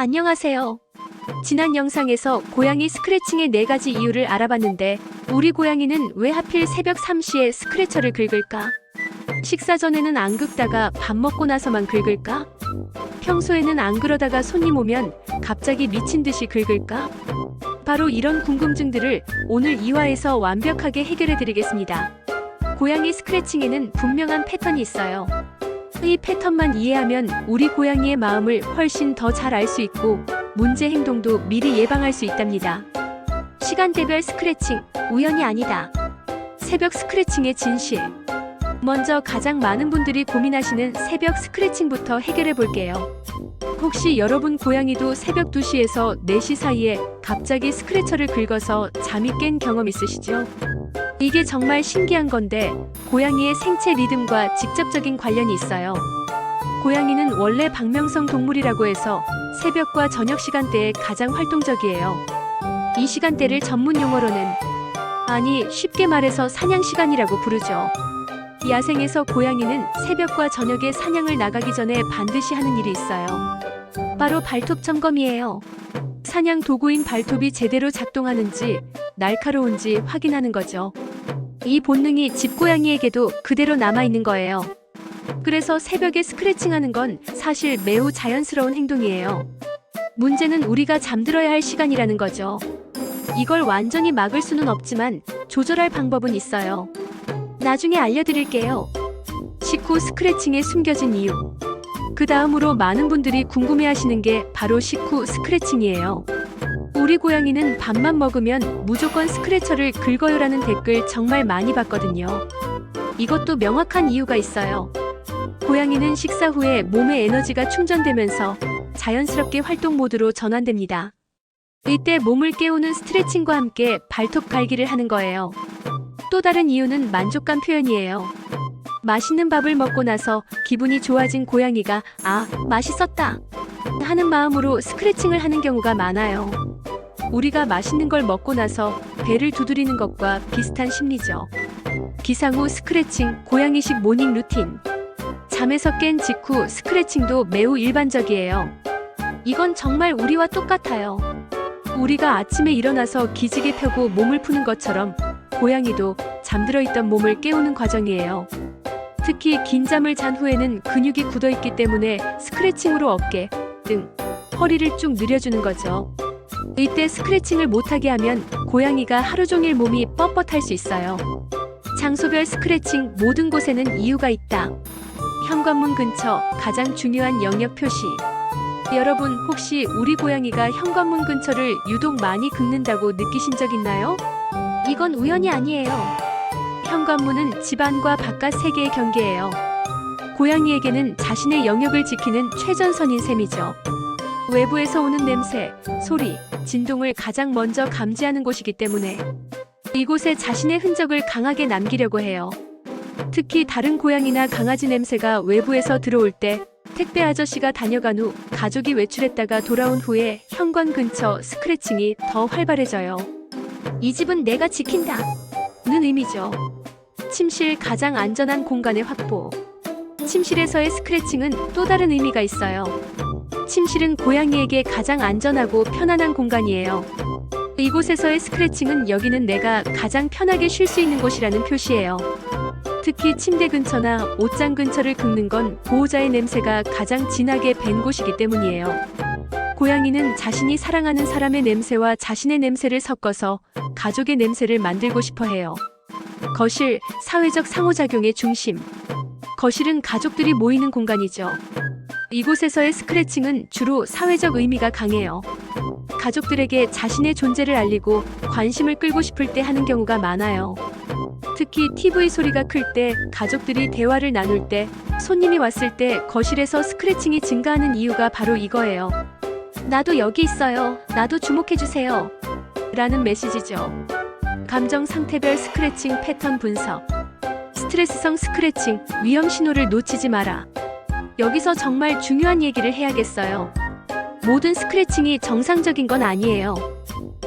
안녕하세요. 지난 영상에서 고양이 스크래칭의 4가지 이유를 알아봤는데 우리 고양이는 왜 하필 새벽 3시에 스크래쳐를 긁을까? 식사 전에는 안 긁다가 밥 먹고 나서만 긁을까? 평소에는 안 그러다가 손님 오면 갑자기 미친 듯이 긁을까? 바로 이런 궁금증들을 오늘 2화에서 완벽하게 해결해 드리겠습니다. 고양이 스크래칭에는 분명한 패턴이 있어요. 이 패턴만 이해하면 우리 고양이의 마음을 훨씬 더 잘 알 수 있고 문제 행동도 미리 예방할 수 있답니다. 시간대별 스크래칭, 우연이 아니다. 새벽 스크래칭의 진실. 먼저 가장 많은 분들이 고민하시는 새벽 스크래칭부터 해결해 볼게요. 혹시 여러분 고양이도 새벽 2시에서 4시 사이에 갑자기 스크래쳐를 긁어서 잠이 깬 경험 있으시죠? 이게 정말 신기한 건데 고양이의 생체 리듬과 직접적인 관련이 있어요. 고양이는 원래 박명성 동물이라고 해서 새벽과 저녁 시간대에 가장 활동적이에요. 이 시간대를 전문 용어로는 쉽게 말해서 사냥 시간이라고 부르죠. 야생에서 고양이는 새벽과 저녁에 사냥을 나가기 전에 반드시 하는 일이 있어요. 바로 발톱 점검이에요. 사냥 도구인 발톱이 제대로 작동하는지 날카로운지 확인하는 거죠. 이 본능이 집고양이에게도 그대로 남아있는 거예요. 그래서 새벽에 스크래칭하는 건 사실 매우 자연스러운 행동이에요. 문제는 우리가 잠들어야 할 시간이라는 거죠. 이걸 완전히 막을 수는 없지만 조절할 방법은 있어요. 나중에 알려드릴게요. 식후 스크래칭에 숨겨진 이유. 그 다음으로 많은 분들이 궁금해하시는 게 바로 식후 스크래칭이에요. 우리 고양이는 밥만 먹으면 무조건 스크래쳐를 긁어요라는 댓글 정말 많이 봤거든요. 이것도 명확한 이유가 있어요. 고양이는 식사 후에 몸의 에너지가 충전되면서 자연스럽게 활동 모드로 전환됩니다. 이때 몸을 깨우는 스트레칭과 함께 발톱 갈기를 하는 거예요. 또 다른 이유는 만족감 표현이에요. 맛있는 밥을 먹고 나서 기분이 좋아진 고양이가 맛있었다 하는 마음으로 스크래칭을 하는 경우가 많아요. 우리가 맛있는 걸 먹고 나서 배를 두드리는 것과 비슷한 심리죠. 기상 후 스크래칭, 고양이식 모닝 루틴. 잠에서 깬 직후 스크래칭도 매우 일반적이에요. 이건 정말 우리와 똑같아요. 우리가 아침에 일어나서 기지개 펴고 몸을 푸는 것처럼 고양이도 잠들어 있던 몸을 깨우는 과정이에요. 특히 긴 잠을 잔 후에는 근육이 굳어있기 때문에 스크래칭으로 어깨, 등, 허리를 쭉 늘려주는 거죠. 이때 스크래칭을 못하게 하면 고양이가 하루 종일 몸이 뻣뻣할 수 있어요. 장소별 스크래칭, 모든 곳에는 이유가 있다. 현관문 근처, 가장 중요한 영역 표시. 여러분 혹시 우리 고양이가 현관문 근처를 유독 많이 긁는다고 느끼신 적 있나요? 이건 우연이 아니에요. 현관문은 집 안과 바깥 세계의 경계예요. 고양이에게는 자신의 영역을 지키는 최전선인 셈이죠. 외부에서 오는 냄새, 소리, 진동을 가장 먼저 감지하는 곳이기 때문에 이곳에 자신의 흔적을 강하게 남기려고 해요. 특히 다른 고양이나 강아지 냄새가 외부에서 들어올 때 택배 아저씨가 다녀간 후 가족이 외출했다가 돌아온 후에 현관 근처 스크래칭이 더 활발해져요. 이 집은 내가 지킨다 는 의미죠. 침실, 가장 안전한 공간의 확보. 침실에서의 스크래칭은 또 다른 의미가 있어요. 침실은 고양이에게 가장 안전하고 편안한 공간이에요. 이곳에서의 스크래칭은 여기는 내가 가장 편하게 쉴 수 있는 곳이라는 표시예요. 특히 침대 근처나 옷장 근처를 긁는 건 보호자의 냄새가 가장 진하게 밴 곳이기 때문이에요. 고양이는 자신이 사랑하는 사람의 냄새와 자신의 냄새를 섞어서 가족의 냄새를 만들고 싶어 해요. 거실, 사회적 상호작용의 중심. 거실은 가족들이 모이는 공간이죠. 이곳에서의 스크래칭은 주로 사회적 의미가 강해요. 가족들에게 자신의 존재를 알리고 관심을 끌고 싶을 때 하는 경우가 많아요. 특히 TV 소리가 클 때, 가족들이 대화를 나눌 때, 손님이 왔을 때 거실에서 스크래칭이 증가하는 이유가 바로 이거예요. 나도 여기 있어요. 나도 주목해주세요. 라는 메시지죠. 감정 상태별 스크래칭 패턴 분석. 스트레스성 스크래칭, 위험 신호를 놓치지 마라. 여기서 정말 중요한 얘기를 해야겠어요. 모든 스크래칭이 정상적인 건 아니에요.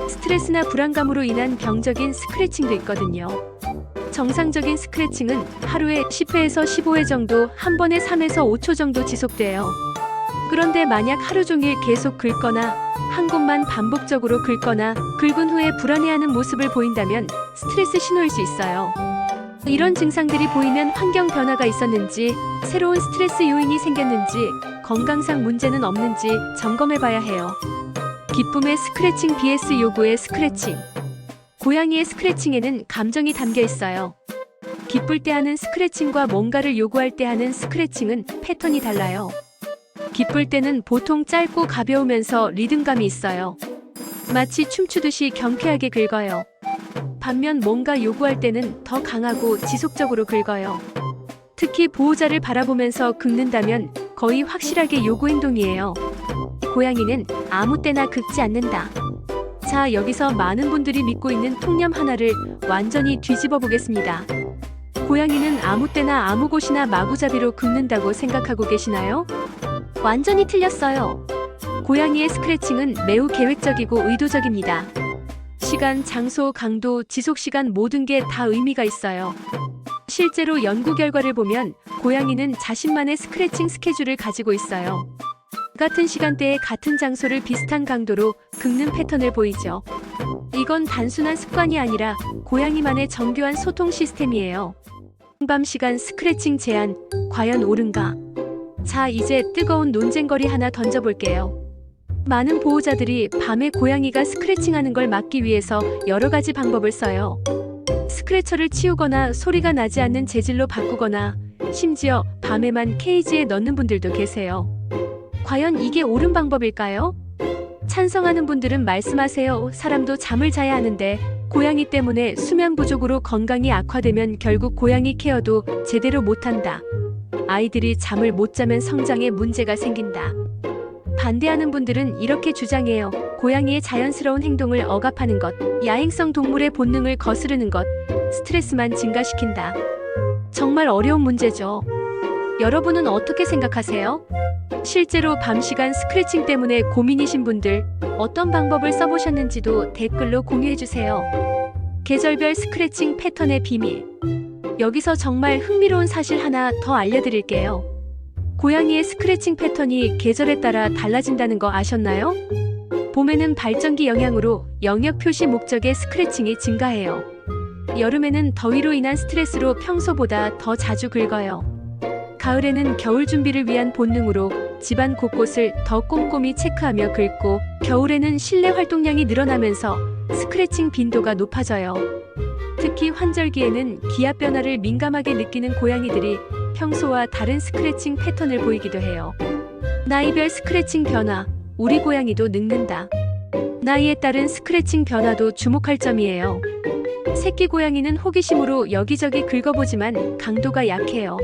스트레스나 불안감으로 인한 병적인 스크래칭도 있거든요. 정상적인 스크래칭은 하루에 10회에서 15회 정도, 한 번에 3에서 5초 정도 지속돼요. 그런데 만약 하루 종일 계속 긁거나 한 곳만 반복적으로 긁거나 긁은 후에 불안해하는 모습을 보인다면 스트레스 신호일 수 있어요. 이런 증상들이 보이면 환경 변화가 있었는지, 새로운 스트레스 요인이 생겼는지, 건강상 문제는 없는지 점검해 봐야 해요. 기쁨의 스크래칭 vs 요구의 스크래칭. 고양이의 스크래칭에는 감정이 담겨 있어요. 기쁠 때 하는 스크래칭과 뭔가를 요구할 때 하는 스크래칭은 패턴이 달라요. 기쁠 때는 보통 짧고 가벼우면서 리듬감이 있어요. 마치 춤추듯이 경쾌하게 긁어요. 반면 뭔가 요구할 때는 더 강하고 지속적으로 긁어요. 특히 보호자를 바라보면서 긁는다면 거의 확실하게 요구 행동이에요. 고양이는 아무 때나 긁지 않는다. 자, 여기서 많은 분들이 믿고 있는 통념 하나를 완전히 뒤집어 보겠습니다. 고양이는 아무 때나 아무 곳이나 마구잡이로 긁는다고 생각하고 계시나요? 완전히 틀렸어요. 고양이의 스크래칭은 매우 계획적이고 의도적입니다. 시간, 장소, 강도, 지속시간 모든 게 다 의미가 있어요. 실제로 연구 결과를 보면 고양이는 자신만의 스크래칭 스케줄을 가지고 있어요. 같은 시간대에 같은 장소를 비슷한 강도로 긁는 패턴을 보이죠. 이건 단순한 습관이 아니라 고양이만의 정교한 소통 시스템이에요. 밤 시간 스크래칭 제한, 과연 옳은가? 자, 이제 뜨거운 논쟁거리 하나 던져볼게요. 많은 보호자들이 밤에 고양이가 스크래칭하는 걸 막기 위해서 여러 가지 방법을 써요. 스크래처를 치우거나 소리가 나지 않는 재질로 바꾸거나 심지어 밤에만 케이지에 넣는 분들도 계세요. 과연 이게 옳은 방법일까요? 찬성하는 분들은 말씀하세요. 사람도 잠을 자야 하는데 고양이 때문에 수면 부족으로 건강이 악화되면 결국 고양이 케어도 제대로 못한다. 아이들이 잠을 못 자면 성장에 문제가 생긴다. 반대하는 분들은 이렇게 주장해요. 고양이의 자연스러운 행동을 억압하는 것, 야행성 동물의 본능을 거스르는 것, 스트레스만 증가시킨다. 정말 어려운 문제죠. 여러분은 어떻게 생각하세요? 실제로 밤 시간 스크래칭 때문에 고민이신 분들, 어떤 방법을 써보셨는지도 댓글로 공유해주세요. 계절별 스크래칭 패턴의 비밀. 여기서 정말 흥미로운 사실 하나 더 알려드릴게요. 고양이의 스크래칭 패턴이 계절에 따라 달라진다는 거 아셨나요? 봄에는 발전기 영향으로 영역 표시 목적의 스크래칭이 증가해요. 여름에는 더위로 인한 스트레스로 평소보다 더 자주 긁어요. 가을에는 겨울 준비를 위한 본능으로 집안 곳곳을 더 꼼꼼히 체크하며 긁고, 겨울에는 실내 활동량이 늘어나면서 스크래칭 빈도가 높아져요. 특히 환절기에는 기압 변화를 민감하게 느끼는 고양이들이 평소와 다른 스크래칭 패턴을 보이기도 해요. 나이별 스크래칭 변화, 우리 고양이도 늙는다. 나이에 따른 스크래칭 변화도 주목할 점이에요. 새끼 고양이는 호기심으로 여기저기 긁어보지만 강도가 약해요.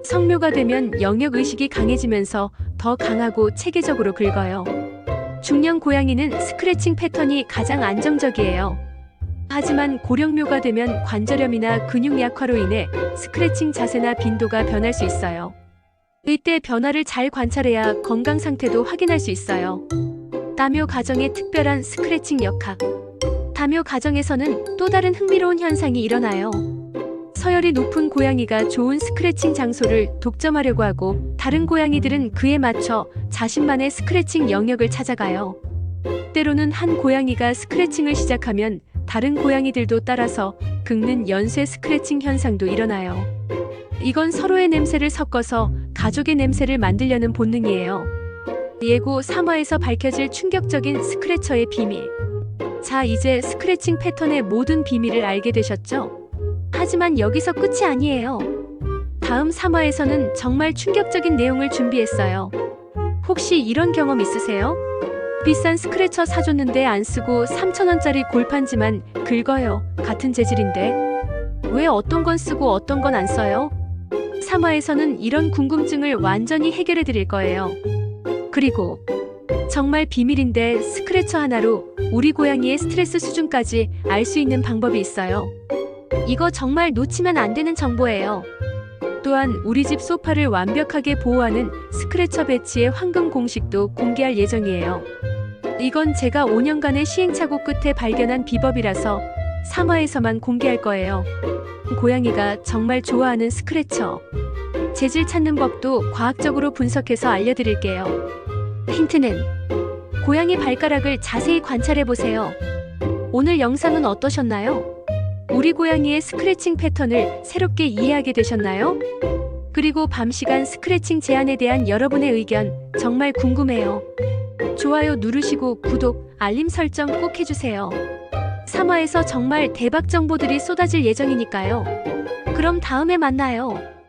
성묘가 되면 영역의식이 강해지면서 더 강하고 체계적으로 긁어요. 중년 고양이는 스크래칭 패턴이 가장 안정적이에요. 하지만 고령묘가 되면 관절염이나 근육 약화로 인해 스크래칭 자세나 빈도가 변할 수 있어요. 이때 변화를 잘 관찰해야 건강 상태도 확인할 수 있어요. 다묘 가정의 특별한 스크래칭 역학. 다묘 가정에서는 또 다른 흥미로운 현상이 일어나요. 서열이 높은 고양이가 좋은 스크래칭 장소를 독점하려고 하고, 다른 고양이들은 그에 맞춰 자신만의 스크래칭 영역을 찾아가요. 때로는 한 고양이가 스크래칭을 시작하면 다른 고양이들도 따라서 긁는 연쇄 스크래칭 현상도 일어나요. 이건 서로의 냄새를 섞어서 가족의 냄새를 만들려는 본능이에요. 예고 3화에서 밝혀질 충격적인 스크래처의 비밀. 자, 이제 스크래칭 패턴의 모든 비밀을 알게 되셨죠? 하지만 여기서 끝이 아니에요. 다음 3화에서는 정말 충격적인 내용을 준비했어요. 혹시 이런 경험 있으세요? 비싼 스크래처 사줬는데 안 쓰고 3,000원짜리 골판지만 긁어요. 같은 재질인데. 왜 어떤 건 쓰고 어떤 건 안 써요? 3화에서는 이런 궁금증을 완전히 해결해 드릴 거예요. 그리고 정말 비밀인데 스크래처 하나로 우리 고양이의 스트레스 수준까지 알 수 있는 방법이 있어요. 이거 정말 놓치면 안 되는 정보예요. 또한 우리 집 소파를 완벽하게 보호하는 스크래처 배치의 황금 공식도 공개할 예정이에요. 이건 제가 5년간의 시행착오 끝에 발견한 비법이라서 3화에서만 공개할 거예요. 고양이가 정말 좋아하는 스크래처. 재질 찾는 법도 과학적으로 분석해서 알려드릴게요. 힌트는 고양이 발가락을 자세히 관찰해보세요. 오늘 영상은 어떠셨나요? 우리 고양이의 스크래칭 패턴을 새롭게 이해하게 되셨나요? 그리고 밤 시간 스크래칭 제한에 대한 여러분의 의견 정말 궁금해요. 좋아요 누르시고 구독, 알림 설정 꼭 해주세요. 3화에서 정말 대박 정보들이 쏟아질 예정이니까요. 그럼 다음에 만나요.